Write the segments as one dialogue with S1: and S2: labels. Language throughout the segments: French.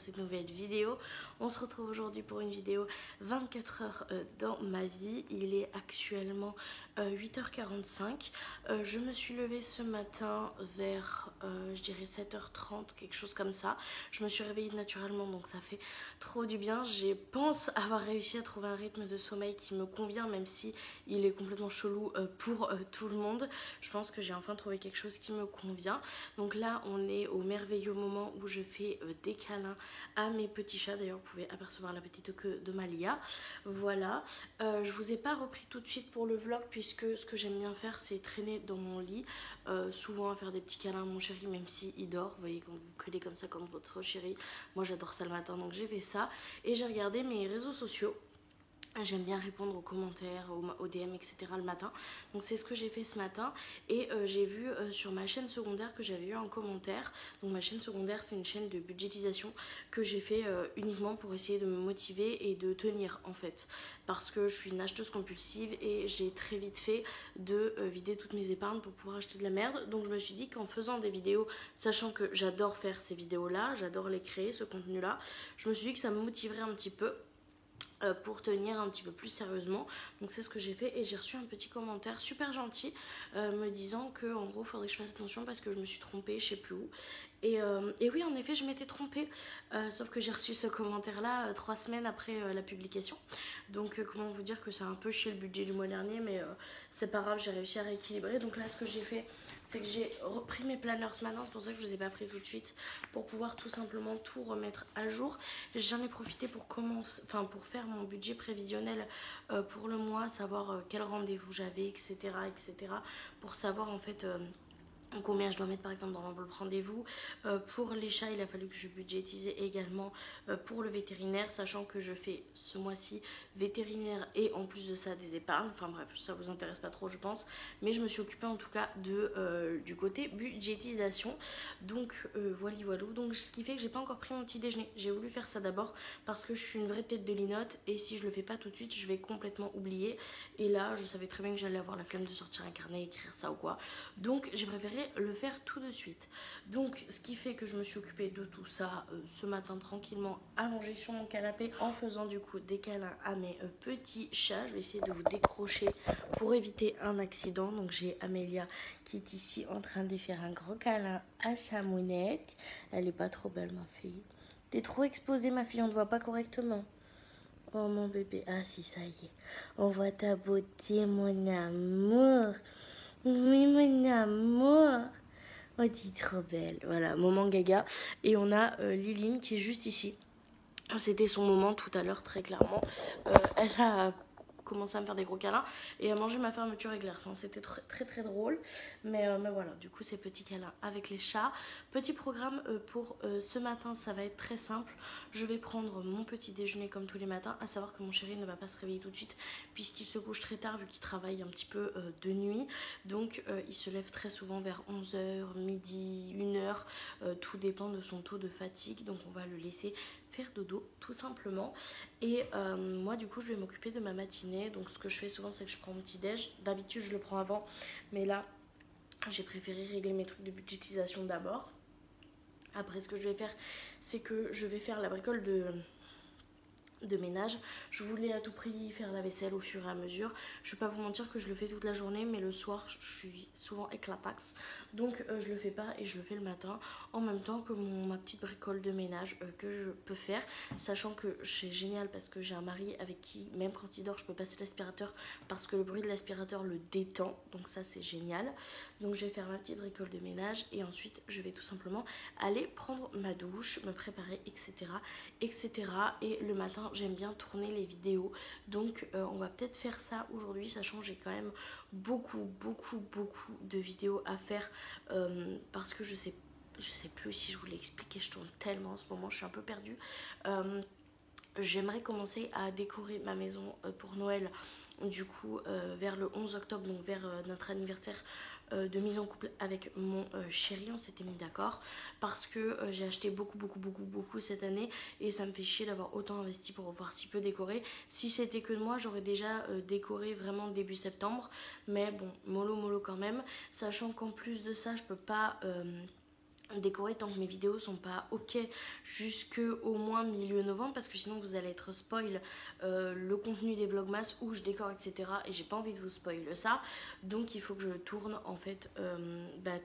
S1: cette nouvelle vidéo. On se retrouve aujourd'hui pour une vidéo 24 heures dans ma vie. Il est actuellement 8h45. Je me suis levée ce matin vers je dirais 7h30, quelque chose comme ça. Je me suis réveillée naturellement, donc ça fait trop du bien. Je pense avoir réussi à trouver un rythme de sommeil qui me convient, même si il est complètement chelou pour tout le monde. Je pense que j'ai enfin trouvé quelque chose qui me convient. Donc là on est au merveilleux moment où je fais des câlins à mes petits chats. D'ailleurs vous pouvez apercevoir la petite queue de Malia. Voilà, je vous ai pas repris tout de suite pour le vlog puisque ce que j'aime bien faire c'est traîner dans mon lit, souvent à faire des petits câlins à mon chéri même s'il dort. Vous voyez quand vous collez comme ça comme votre chéri, moi j'adore ça le matin, donc j'ai fait ça et j'ai regardé mes réseaux sociaux. J'aime bien répondre aux commentaires, aux DM, etc. le matin. Donc c'est ce que j'ai fait ce matin. Et j'ai vu sur ma chaîne secondaire que j'avais eu un commentaire. Donc ma chaîne secondaire, c'est une chaîne de budgétisation que j'ai fait uniquement pour essayer de me motiver et de tenir en fait. Parce que je suis une acheteuse compulsive et j'ai très vite fait de vider toutes mes épargnes pour pouvoir acheter de la merde. Donc je me suis dit qu'en faisant des vidéos, sachant que j'adore faire ces vidéos-là, j'adore les créer, ce contenu-là, je me suis dit que ça me motiverait un petit peu pour tenir un petit peu plus sérieusement. Donc c'est ce que j'ai fait et j'ai reçu un petit commentaire super gentil me disant que en gros faudrait que je fasse attention parce que je me suis trompée je sais plus où. Et oui, en effet je m'étais trompée, sauf que j'ai reçu ce commentaire là 3 semaines après la publication. Donc comment vous dire que ça a un peu chié le budget du mois dernier, mais c'est pas grave, j'ai réussi à rééquilibrer. Donc là ce que j'ai fait c'est que j'ai repris mes planners ce matin, c'est pour ça que je ne vous ai pas pris tout de suite, pour pouvoir tout simplement tout remettre à jour. J'en ai profité pour commencer, enfin pour faire mon budget prévisionnel pour le mois, savoir quel rendez-vous j'avais, etc., etc., pour savoir en fait combien je dois mettre par exemple dans l'enveloppe rendez-vous. Pour les chats il a fallu que je budgétise également pour le vétérinaire, sachant que je fais ce mois-ci vétérinaire et en plus de ça des épargnes. Enfin bref, ça vous intéresse pas trop je pense, mais je me suis occupée en tout cas du côté budgétisation. Donc voilà. Donc ce qui fait que j'ai pas encore pris mon petit déjeuner. J'ai voulu faire ça d'abord parce que je suis une vraie tête de linotte et si je le fais pas tout de suite je vais complètement oublier. Et là je savais très bien que j'allais avoir la flemme de sortir un carnet, écrire ça ou quoi, donc j'ai préféré le faire tout de suite. Donc ce qui fait que je me suis occupée de tout ça ce matin tranquillement, allongée sur mon canapé en faisant du coup des câlins à mes petits chats. Je vais essayer de vous décrocher pour éviter un accident. Donc j'ai Amélia qui est ici en train de faire un gros câlin à sa mounette. Elle est pas trop belle ma fille. T'es trop exposée ma fille, on ne voit pas correctement. Oh mon bébé, ah si ça y est, on voit ta beauté mon amour. Oui, mon amour. Oh, t'es trop belle. Voilà, moment gaga. Et on a Liline qui est juste ici. C'était son moment tout à l'heure, très clairement. Elle a commencé à me faire des gros câlins et à manger ma fermeture éclair. Enfin, c'était très drôle. Mais voilà, du coup, ces petits câlins avec les chats. Petit programme pour ce matin, ça va être très simple. Je vais prendre mon petit déjeuner comme tous les matins, à savoir que mon chéri ne va pas se réveiller tout de suite puisqu'il se couche très tard vu qu'il travaille un petit peu de nuit. Donc il se lève très souvent vers 11h, midi, 1h. Tout dépend de son taux de fatigue. Donc on va le laisser faire dodo tout simplement. Et moi du coup je vais m'occuper de ma matinée. Donc ce que je fais souvent c'est que je prends mon petit déj. D'habitude je le prends avant, mais là j'ai préféré régler mes trucs de budgétisation d'abord. Après ce que je vais faire c'est que je vais faire la bricole de ménage. Je voulais à tout prix faire la vaisselle au fur et à mesure. Je vais pas vous mentir que je le fais toute la journée, mais le soir je suis souvent éclataxe, donc je le fais pas et je le fais le matin en même temps que ma petite bricole de ménage que je peux faire, sachant que c'est génial parce que j'ai un mari avec qui même quand il dort je peux passer l'aspirateur parce que le bruit de l'aspirateur le détend, donc ça c'est génial. Donc je vais faire ma petite bricole de ménage et ensuite je vais tout simplement aller prendre ma douche, me préparer, etc., etc. Et le matin j'aime bien tourner les vidéos, donc on va peut-être faire ça aujourd'hui, sachant que j'ai quand même beaucoup de vidéos à faire parce que je sais plus si je vous l'ai expliqué, je tourne tellement en ce moment, je suis un peu perdue. J'aimerais commencer à décorer ma maison pour Noël, du coup vers le 11 octobre, donc vers notre anniversaire de mise en couple avec mon chéri. On s'était mis d'accord parce que j'ai acheté beaucoup cette année et ça me fait chier d'avoir autant investi pour voir si peu décorer. Si c'était que moi j'aurais déjà décoré vraiment début septembre, mais bon mollo quand même, sachant qu'en plus de ça je peux pas décorer tant que mes vidéos sont pas ok jusqu'au moins milieu novembre, parce que sinon vous allez être spoil le contenu des vlogmas où je décore, etc. et j'ai pas envie de vous spoil ça, donc il faut que je tourne en fait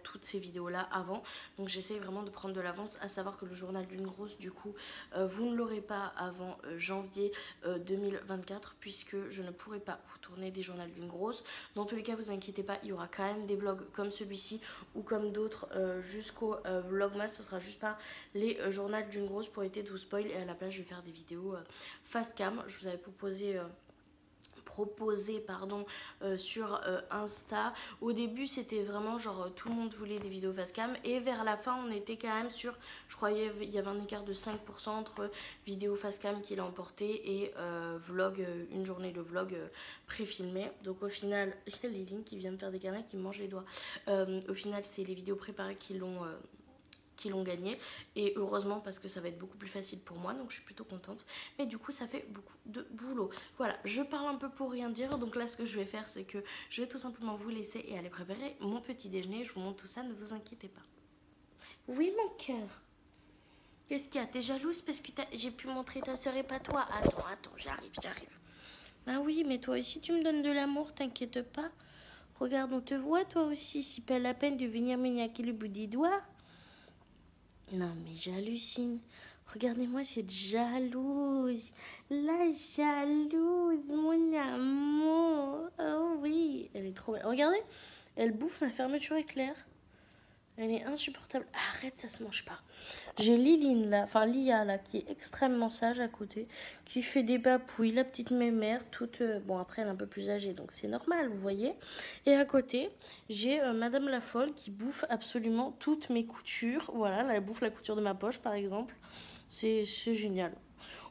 S1: toutes ces vidéos là avant. Donc j'essaye vraiment de prendre de l'avance, à savoir que le journal d'une grosse, du coup vous ne l'aurez pas avant janvier 2024, puisque je ne pourrai pas vous tourner des journaux d'une grosse. Dans tous les cas, vous inquiétez pas, il y aura quand même des vlogs comme celui-ci ou comme d'autres jusqu'au vlogmas. Ce sera juste pas les journaux d'une grosse pour éviter de vous spoil, et à la place je vais faire des vidéos face cam. Je vous avais proposé sur Insta. Au début c'était vraiment genre tout le monde voulait des vidéos face cam, et vers la fin on était quand même sur, je croyais il y avait un écart de 5% entre vidéo face cam qui l'a emporté et vlog, une journée de vlog pré-filmé. Donc au final il y a Léline qui vient de faire des câlins, qui me mange les doigts. Au final c'est les vidéos préparées qui l'ont gagné, et heureusement parce que ça va être beaucoup plus facile pour moi, donc je suis plutôt contente, mais du coup ça fait beaucoup de boulot. Voilà, je parle un peu pour rien dire, donc là ce que je vais faire c'est que je vais tout simplement vous laisser et aller préparer mon petit déjeuner. Je vous montre tout ça, ne vous inquiétez pas. Oui mon cœur, qu'est-ce qu'il y a? T'es jalouse parce que j'ai pu montrer ta soeur et pas toi? Attends, j'arrive. Ah oui, mais toi aussi tu me donnes de l'amour, t'inquiète pas. Regarde, on te voit toi aussi, si pas la peine de venir me niaquer le bout des doigts. Non mais j'hallucine. Regardez-moi cette jalouse. La jalouse, mon amour. Oh oui, elle est trop belle. Regardez, elle bouffe ma fermeture éclair. Elle est insupportable. Arrête, ça se mange pas. J'ai Liline là, enfin Lia là, qui est extrêmement sage à côté, qui fait des papouilles, la petite mémère, toute... bon après elle est un peu plus âgée, donc c'est normal, vous voyez. Et à côté, j'ai Madame la Folle qui bouffe absolument toutes mes coutures. Voilà, là, elle bouffe la couture de ma poche par exemple. C'est génial.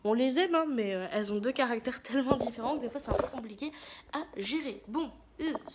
S1: On les aime, hein, mais elles ont deux caractères tellement différents que des fois c'est un peu compliqué à gérer. Bon,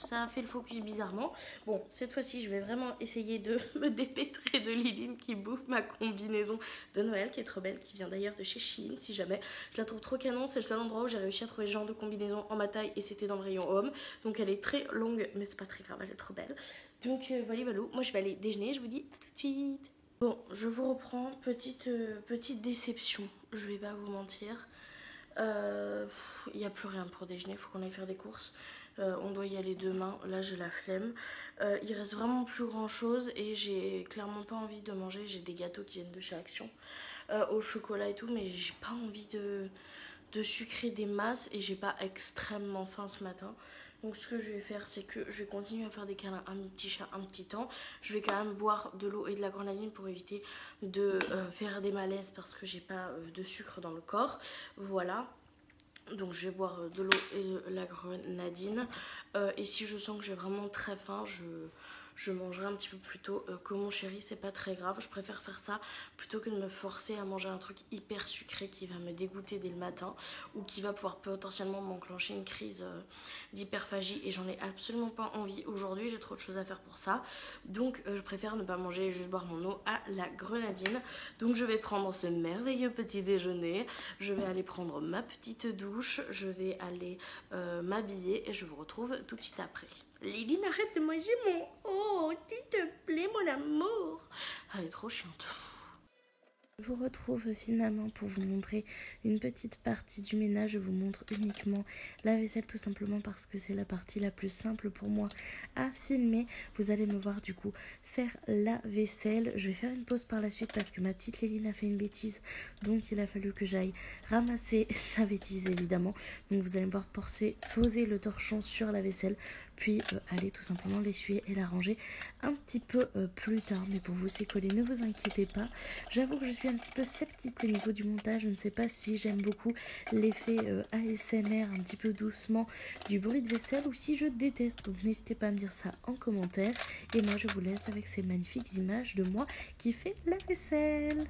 S1: ça a fait le focus bizarrement. Bon, cette fois-ci, je vais vraiment essayer de me dépêtrer de Liline qui bouffe ma combinaison de Noël, qui est trop belle, qui vient d'ailleurs de chez Shein, si jamais. Je la trouve trop canon, c'est le seul endroit où j'ai réussi à trouver ce genre de combinaison en ma taille, et c'était dans le rayon homme. Donc elle est très longue, mais c'est pas très grave, elle est trop belle. Donc voilà, moi je vais aller déjeuner, je vous dis à tout de suite. Bon, je vous reprends, petite déception, je vais pas vous mentir. Il n'y a plus rien pour déjeuner, il faut qu'on aille faire des courses. On doit y aller demain, là j'ai la flemme. Il reste vraiment plus grand chose, et j'ai clairement pas envie de manger. J'ai des gâteaux qui viennent de chez Action au chocolat et tout, mais j'ai pas envie de sucrer des masses, et j'ai pas extrêmement faim ce matin. Donc ce que je vais faire, c'est que je vais continuer à faire des câlins à mon petit chat un petit temps. Je vais quand même boire de l'eau et de la grenadine pour éviter de faire des malaises, parce que j'ai pas de sucre dans le corps. Voilà. Donc je vais boire de l'eau et de la grenadine. Et si je sens que j'ai vraiment très faim, je mangerai un petit peu plus tôt que mon chéri. C'est pas très grave, je préfère faire ça plutôt que de me forcer à manger un truc hyper sucré qui va me dégoûter dès le matin, ou qui va pouvoir potentiellement m'enclencher une crise d'hyperphagie, et j'en ai absolument pas envie aujourd'hui. J'ai trop de choses à faire pour ça, donc je préfère ne pas manger et juste boire mon eau à la grenadine. Donc je vais prendre ce merveilleux petit déjeuner, je vais aller prendre ma petite douche, je vais aller m'habiller, et je vous retrouve tout de suite après. Liline, arrête de manger mon oh, s'il te plaît, mon amour. Elle est trop chiante. Je vous retrouve finalement pour vous montrer une petite partie du ménage. Je vous montre uniquement la vaisselle, tout simplement parce que c'est la partie la plus simple pour moi à filmer. Vous allez me voir du coup faire la vaisselle. Je vais faire une pause par la suite parce que ma petite Léline a fait une bêtise, donc il a fallu que j'aille ramasser sa bêtise évidemment. Donc vous allez me voir poser le torchon sur la vaisselle, puis aller tout simplement l'essuyer et la ranger un petit peu plus tard. Mais pour vous c'est collé, ne vous inquiétez pas. J'avoue que je suis un petit peu sceptique au niveau du montage. Je ne sais pas si j'aime beaucoup l'effet ASMR un petit peu doucement du bruit de vaisselle, ou si je déteste. Donc n'hésitez pas à me dire ça en commentaire. Et moi je vous laisse avec ces magnifiques images de moi qui fait la vaisselle.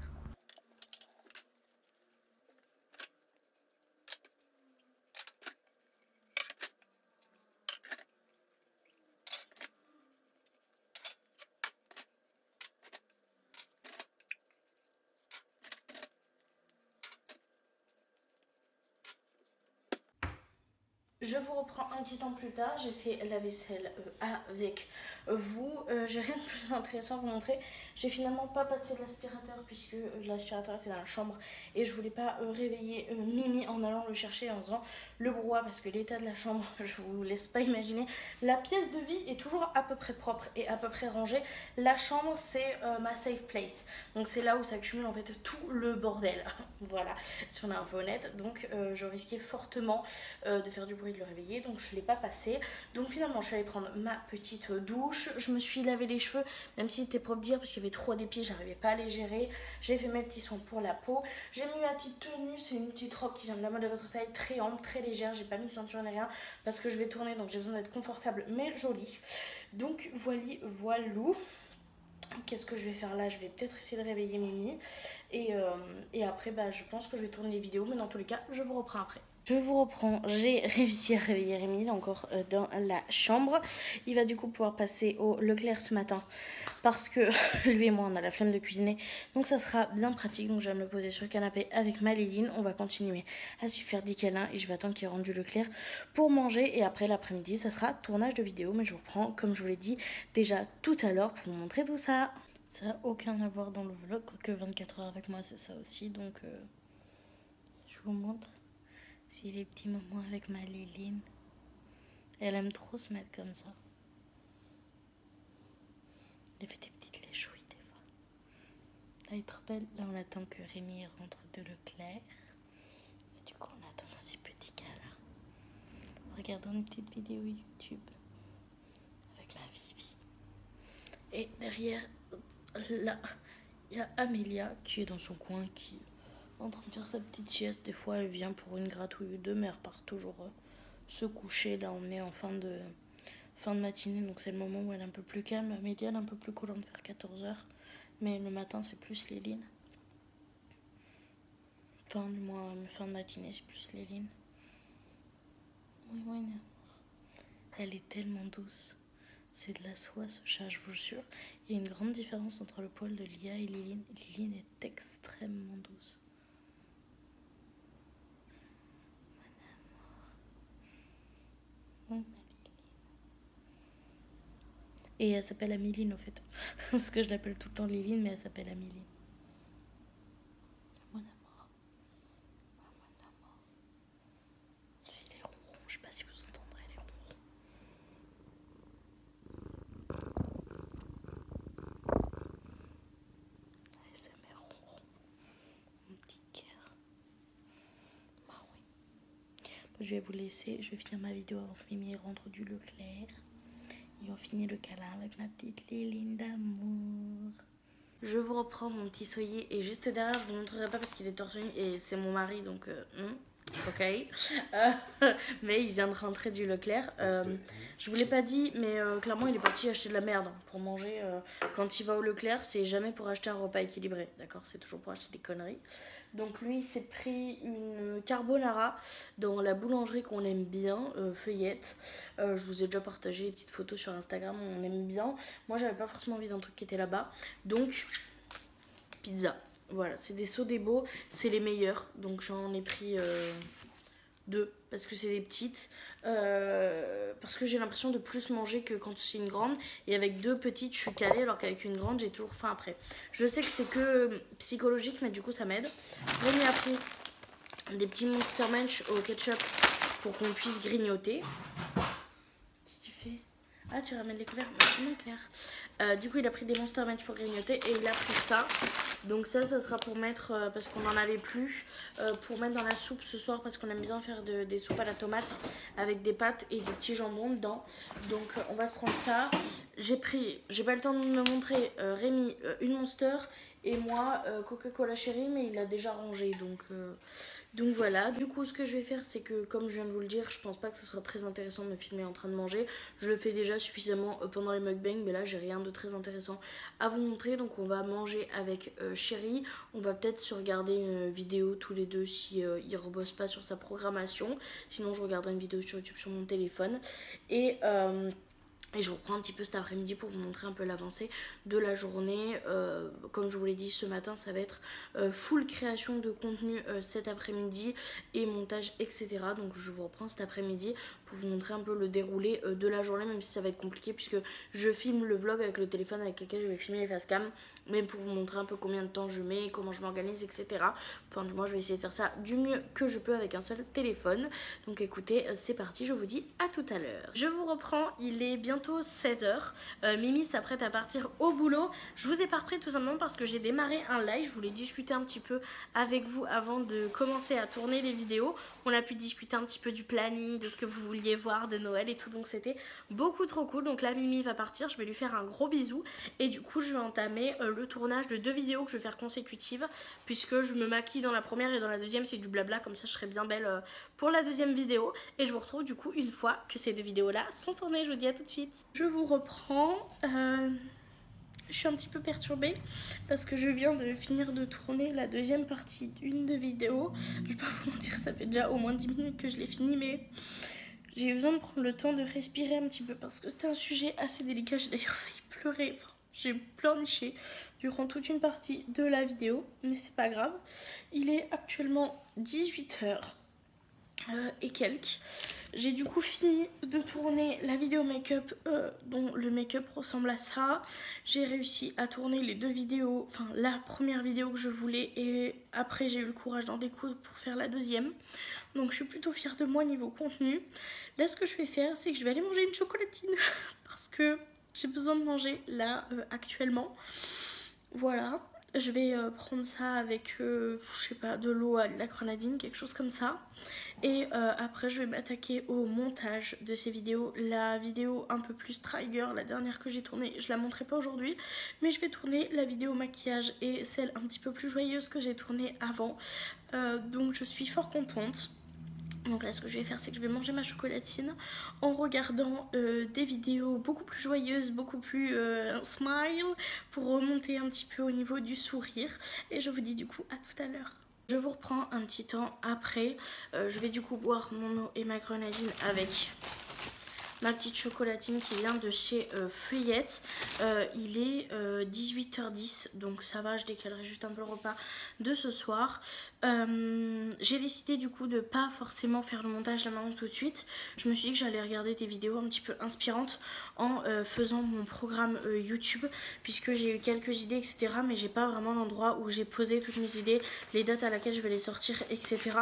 S1: Je vous reprends un petit temps plus tard, j'ai fait la vaisselle avec vous. J'ai rien de plus intéressant à vous montrer. J'ai finalement pas passé l'aspirateur puisque l'aspirateur est fait dans la chambre et je voulais pas réveiller Mimi en allant le chercher en faisant le brouhaha parce que l'état de la chambre, je vous laisse pas imaginer. La pièce de vie est toujours à peu près propre et à peu près rangée. La chambre c'est ma safe place, donc c'est là où s'accumule en fait tout le bordel. Voilà, si on est un peu honnête. Donc je risquais fortement de faire du bruit, de le réveiller, donc je l'ai pas passé. Donc finalement je suis allée prendre ma petite douche, je me suis lavé les cheveux même si c'était propre dire parce qu'il y avait trop d'épis, j'arrivais pas à les gérer. J'ai fait mes petits soins pour la peau, j'ai mis ma petite tenue, c'est une petite robe qui vient de la mode de votre taille, très ample, très légère. J'ai pas mis de ceinture ni rien parce que je vais tourner, donc j'ai besoin d'être confortable mais jolie. Donc voilou. Qu'est-ce que je vais faire là? Je vais peut-être essayer de réveiller Mimi et après je pense que je vais tourner les vidéos, mais dans tous les cas je vous reprends après. Je vous reprends, j'ai réussi à réveiller Rémi, il est encore dans la chambre. Il va du coup pouvoir passer au Leclerc ce matin parce que lui et moi on a la flemme de cuisiner. Donc ça sera bien pratique, donc je vais me le poser sur le canapé avec ma Léline. On va continuer à se faire 10 câlins et je vais attendre qu'il rentre du Leclerc pour manger. Et après l'après-midi ça sera tournage de vidéo, mais je vous reprends comme je vous l'ai dit déjà tout à l'heure pour vous montrer tout ça. Ça n'a aucun à voir dans le vlog, quoique 24 heures avec moi c'est ça aussi, donc je vous montre. C'est les petits moments avec ma Léline. Elle aime trop se mettre comme ça. Elle fait des petites léchouilles des fois. Elle est trop belle. Là on attend que Rémi rentre de Leclerc. Et du coup on attend dans ces petits câlins. Regardons une petite vidéo YouTube avec ma Vivi. Et derrière, là, il y a Amélia qui est dans son coin, qui est en train de faire sa petite sieste. Des fois elle vient pour une gratouille ou deux, mais elle repart toujours se coucher. Là on est en fin de matinée, donc c'est le moment où elle est un peu plus calme. Amélia elle est un peu plus collante vers 14h, mais le matin c'est plus Léline. Enfin du moins fin de matinée c'est plus Léline. Oui, elle est tellement douce. C'est de la soie ce chat, je vous jure. Il y a une grande différence entre le poil de Lia et Léline. Léline est extrêmement douce. Mon amour. Et elle s'appelle Améline au fait. Parce que je l'appelle tout le temps Léline, mais elle s'appelle Améline. Mon amour. Mon amour. Si les ronrons, je sais pas si vous entendrez les ronrons. ASMR ronron. Mon petit cœur. Bah oui. Je vais vous laisser, je vais finir ma vidéo avant que Mimi rentre du Leclerc. Et on finit le câlin avec ma petite Léline d'amour. Je vous reprends mon petit soyer et juste derrière, je vous montrerai pas parce qu'il est torse nu et c'est mon mari donc ok. Mais il vient de rentrer du Leclerc. Je vous l'ai pas dit, mais clairement il est parti acheter de la merde pour manger. Quand il va au Leclerc, c'est jamais pour acheter un repas équilibré, d'accord? C'est toujours pour acheter des conneries. Donc lui il s'est pris une carbonara dans la boulangerie qu'on aime bien, Feuillette. Je vous ai déjà partagé les petites photos sur Instagram, on aime bien. Moi j'avais pas forcément envie d'un truc qui était là-bas. Donc pizza. Voilà, c'est des Sodebo, c'est les meilleurs. Donc j'en ai pris deux parce que c'est des petites. Parce que j'ai l'impression de plus manger que quand c'est une grande. Et avec deux petites, je suis calée alors qu'avec une grande, j'ai toujours faim après. Je sais que c'est que psychologique, mais du coup ça m'aide. Rémi a pris des petits Monster Munch au ketchup pour qu'on puisse grignoter. Qu'est-ce que tu fais? Ah, tu ramènes les couverts? Merci mon Claire. Du coup, il a pris des Monster Munch pour grignoter et il a pris ça. Donc ça sera pour mettre, parce qu'on n'en avait plus, pour mettre dans la soupe ce soir parce qu'on aime bien faire des soupes à la tomate avec des pâtes et du petit jambon dedans. Donc on va se prendre ça. J'ai pas le temps de me montrer, Rémi, une Monster et moi, Coca-Cola Cherry, mais il l'a déjà rangé. Donc voilà, du coup ce que je vais faire c'est que comme je viens de vous le dire, je pense pas que ce soit très intéressant de me filmer en train de manger. Je le fais déjà suffisamment pendant les mukbangs, mais là j'ai rien de très intéressant à vous montrer. Donc on va manger avec Chéri, on va peut-être se regarder une vidéo tous les deux si il rebosse pas sur sa programmation. Sinon je regarderai une vidéo sur YouTube sur mon téléphone. Et je vous reprends un petit peu cet après-midi pour vous montrer un peu l'avancée de la journée. Comme je vous l'ai dit, ce matin, ça va être full création de contenu cet après-midi et montage, etc. Donc je vous reprends cet après-midi pour vous montrer un peu le déroulé de la journée, même si ça va être compliqué puisque je filme le vlog avec le téléphone avec lequel je vais filmer les facecam. Mais pour vous montrer un peu combien de temps je mets, comment je m'organise, etc. Enfin, du moins, je vais essayer de faire ça du mieux que je peux avec un seul téléphone. Donc écoutez, c'est parti, je vous dis à tout à l'heure. Je vous reprends, il est bientôt 16h. Mimi s'apprête à partir au boulot. Je vous ai pas repris tout simplement parce que j'ai démarré un live. Je voulais discuter un petit peu avec vous avant de commencer à tourner les vidéos. On a pu discuter un petit peu du planning, de ce que vous vouliez voir, de Noël et tout. Donc c'était beaucoup trop cool. Donc là, Mimi va partir. Je vais lui faire un gros bisou. Et du coup, je vais entamer le tournage de 2 vidéos que je vais faire consécutives. Puisque je me maquille dans la première et dans la deuxième, c'est du blabla. Comme ça, je serai bien belle pour la deuxième vidéo. Et je vous retrouve du coup une fois que ces 2 vidéos-là sont tournées. Je vous dis à tout de suite. Je vous reprends. Je suis un petit peu perturbée parce que je viens de finir de tourner la deuxième partie d'une de vidéos. Je vais pas vous mentir, ça fait déjà au moins 10 minutes que je l'ai fini, mais j'ai eu besoin de prendre le temps de respirer un petit peu parce que c'était un sujet assez délicat. J'ai d'ailleurs failli pleurer, enfin, j'ai pleurniché durant toute une partie de la vidéo, mais c'est pas grave. Il est actuellement 18h et quelques. J'ai du coup fini de tourner la vidéo make-up dont le make-up ressemble à ça. J'ai réussi à tourner les 2 vidéos, enfin la première vidéo que je voulais et après j'ai eu le courage d'en découdre pour faire la deuxième. Donc je suis plutôt fière de moi niveau contenu. Là ce que je vais faire c'est que je vais aller manger une chocolatine parce que j'ai besoin de manger là actuellement. Voilà. Je vais prendre ça avec, je sais pas, de l'eau à de la grenadine, quelque chose comme ça. Et après, je vais m'attaquer au montage de ces vidéos. La vidéo un peu plus trigger, la dernière que j'ai tournée, je la montrerai pas aujourd'hui. Mais je vais tourner la vidéo maquillage et celle un petit peu plus joyeuse que j'ai tournée avant. Donc je suis fort contente. Donc là ce que je vais faire c'est que je vais manger ma chocolatine en regardant des vidéos beaucoup plus joyeuses, beaucoup plus smile pour remonter un petit peu au niveau du sourire. Et je vous dis du coup à tout à l'heure. Je vous reprends un petit temps après. Je vais du coup boire mon eau et ma grenadine avec ma petite chocolatine qui vient de chez Feuillette. Il est 18h10 donc ça va, je décalerai juste un peu le repas de ce soir. J'ai décidé du coup de pas forcément faire le montage là maintenant tout de suite. Je me suis dit que j'allais regarder des vidéos un petit peu inspirantes en faisant mon programme YouTube puisque j'ai eu quelques idées etc, mais j'ai pas vraiment l'endroit où j'ai posé toutes mes idées, les dates à laquelle je vais les sortir etc.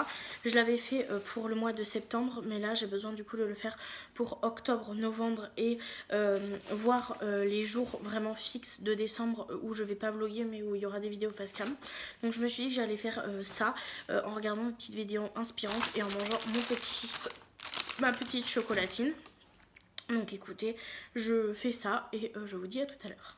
S1: Je l'avais fait pour le mois de septembre mais là j'ai besoin du coup de le faire pour octobre, novembre et voir les jours vraiment fixes de décembre où je vais pas vlogger mais où il y aura des vidéos face cam. Donc je me suis dit que j'allais faire ça en regardant une petite vidéo inspirante et en mangeant ma petite chocolatine. Donc écoutez, je fais ça et je vous dis à tout à l'heure.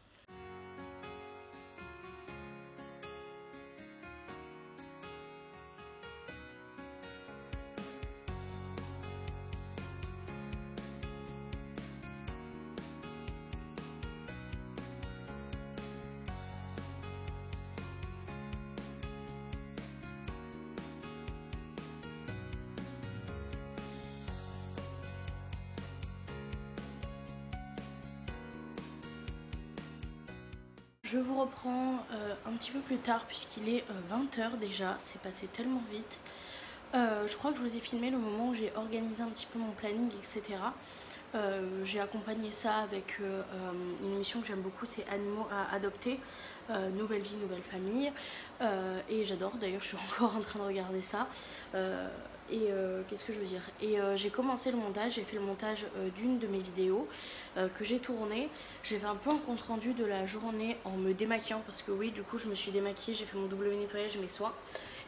S1: Je vous reprends un petit peu plus tard puisqu'il est 20h déjà, c'est passé tellement vite. Je crois que je vous ai filmé le moment où j'ai organisé un petit peu mon planning etc. J'ai accompagné ça avec une émission que j'aime beaucoup, c'est Animaux à adopter, Nouvelle vie, nouvelle famille. Et j'adore, d'ailleurs je suis encore en train de regarder ça. Qu'est-ce que je veux dire, j'ai commencé le montage, j'ai fait le montage d'une de mes vidéos que j'ai tournée. J'ai fait un peu un compte rendu de la journée en me démaquillant parce que oui du coup je me suis démaquillée, j'ai fait mon double nettoyage, mes soins.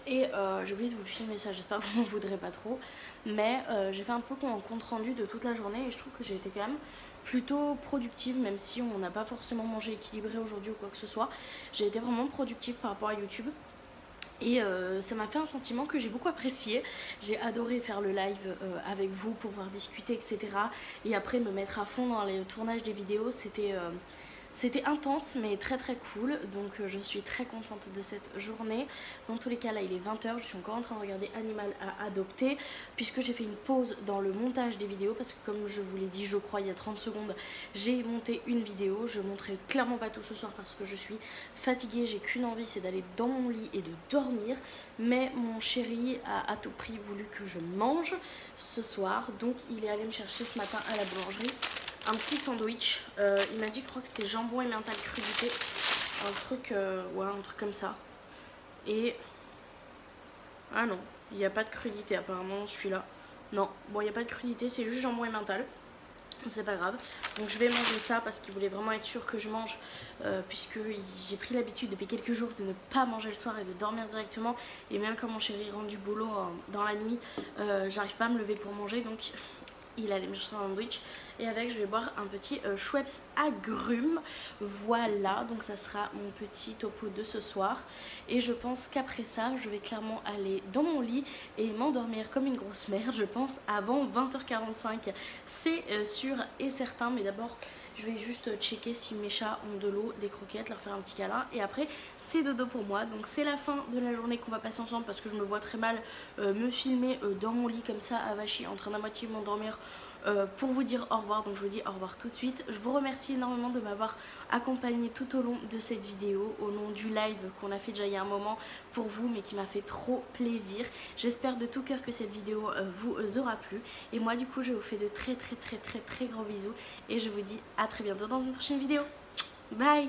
S1: Et j'ai oublié de vous le filmer ça, j'espère que vous m'en voudrez pas trop. Mais j'ai fait un peu un compte rendu de toute la journée et je trouve que j'ai été quand même plutôt productive, même si on n'a pas forcément mangé équilibré aujourd'hui ou quoi que ce soit. J'ai été vraiment productive par rapport à YouTube. Et ça m'a fait un sentiment que j'ai beaucoup apprécié. J'ai adoré faire le live avec vous, pouvoir discuter etc. Et après me mettre à fond dans les tournages des vidéos, C'était intense mais très très cool, donc je suis très contente de cette journée. Dans tous les cas là il est 20 h, je suis encore en train de regarder Animal à adopter, puisque j'ai fait une pause dans le montage des vidéos, parce que comme je vous l'ai dit je crois il y a 30 secondes, j'ai monté une vidéo. Je montrerai clairement pas tout ce soir parce que je suis fatiguée, j'ai qu'une envie, c'est d'aller dans mon lit et de dormir. Mais mon chéri a à tout prix voulu que je mange ce soir, donc il est allé me chercher ce matin à la boulangerie un petit sandwich. Il m'a dit, je crois que c'était jambon et mental crudité, un truc, ouais, un truc comme ça. Et ah non, il n'y a pas de crudité apparemment celui-là. Non, bon, il n'y a pas de crudité, c'est juste jambon et mental. C'est pas grave, donc je vais manger ça parce qu'il voulait vraiment être sûr que je mange, puisque j'ai pris l'habitude depuis quelques jours de ne pas manger le soir et de dormir directement. Et même quand mon chéri rentre du boulot dans la nuit, j'arrive pas à me lever pour manger, donc il allait me chercher un sandwich. Et avec je vais boire un petit Schweppes agrumes. Voilà, donc ça sera mon petit topo de ce soir. Et je pense qu'après ça je vais clairement aller dans mon lit et m'endormir comme une grosse merde, je pense avant 20 h 45. C'est sûr et certain. Mais d'abord je vais juste checker si mes chats ont de l'eau, des croquettes, leur faire un petit câlin. Et après c'est dodo pour moi. Donc c'est la fin de la journée qu'on va passer ensemble, parce que je me vois très mal me filmer dans mon lit comme ça, avachi, en train d'à moitié m'endormir pour vous dire au revoir. Donc je vous dis au revoir tout de suite. Je vous remercie énormément de m'avoir accompagné tout au long de cette vidéo, au long du live qu'on a fait déjà il y a un moment pour vous, mais qui m'a fait trop plaisir. J'espère de tout cœur que cette vidéo vous aura plu. Et moi du coup je vous fais de très gros bisous, et je vous dis à très bientôt dans une prochaine vidéo. Bye.